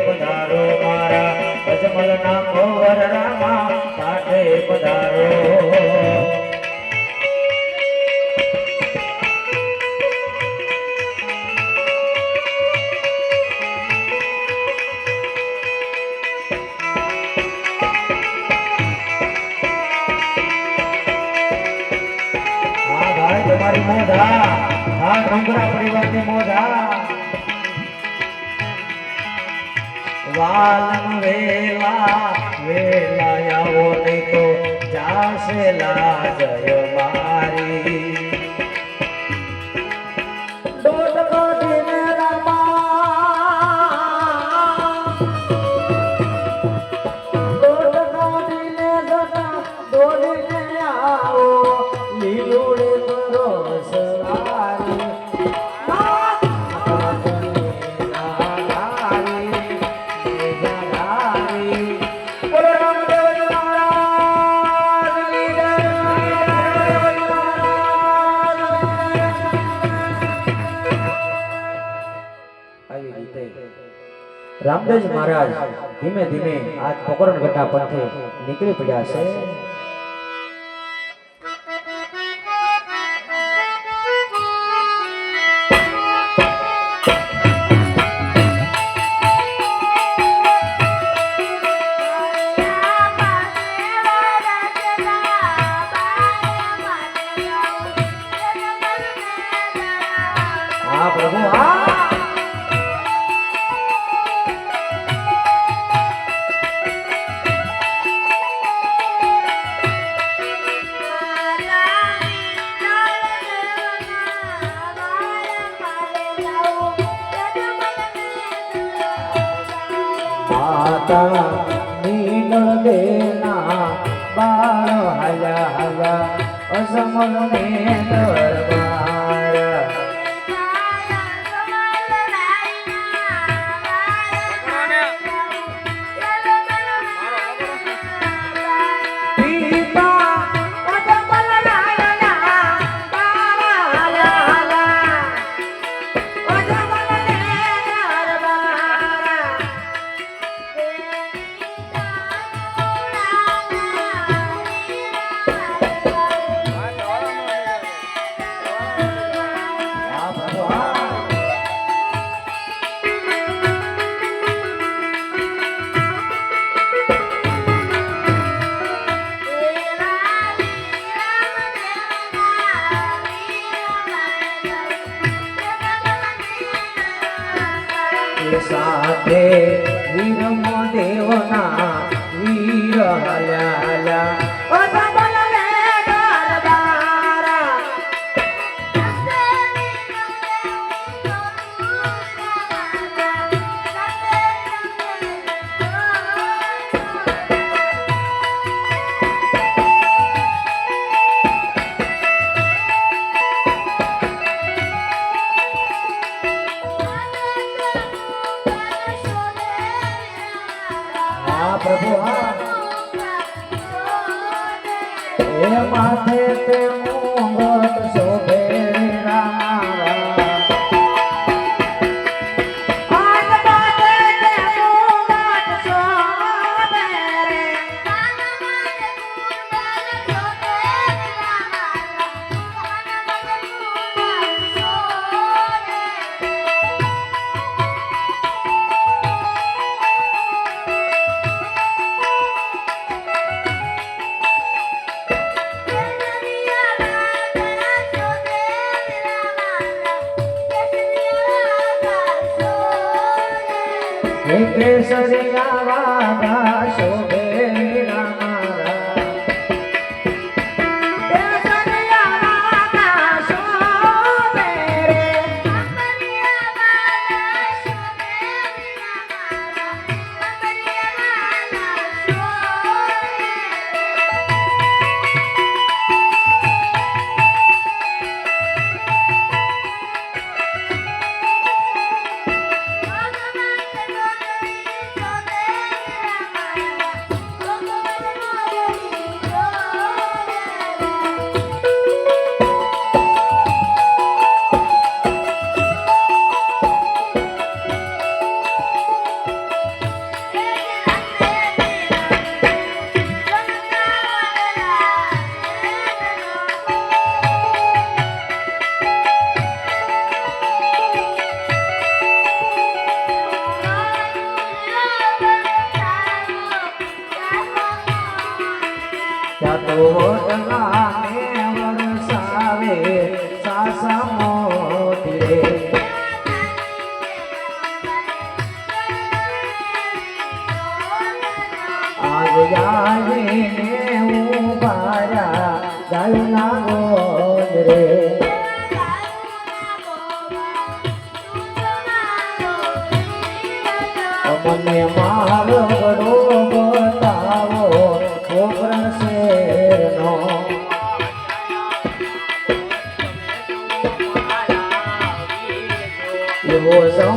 પધારો મારા અજમલ ના કોવર રામા કાંઠે પધારો તમારી મોઢા આ ડુંગરા પરિવારની મોઢા વાલમ વેલા વેલા આવો નહીં તો જાશે લાજય મારી ડોડકો દિન રમા ડોડકો દિન જતા દોડીને આવો લીલુડે રામદેવજી મહારાજ ધીમે ધીમે આજ પોકરણ ઘટા પંથે નીકળી પડ્યા છે હા પ્રભુ હા नीन देना बारो हला हला असमन ने दरबार साथे वीर देवना वीर हल्या हल्या प्रभु हे माथे ते मुंगट शोभे केसरिया वागा शोभे ઓટલાને વરસાવે સાસા મોતી રે આવીને ઉભારા ગાયના ગોદ રે મને મારો ગડો બતાવો કોપરા શેરનો એવો સૌ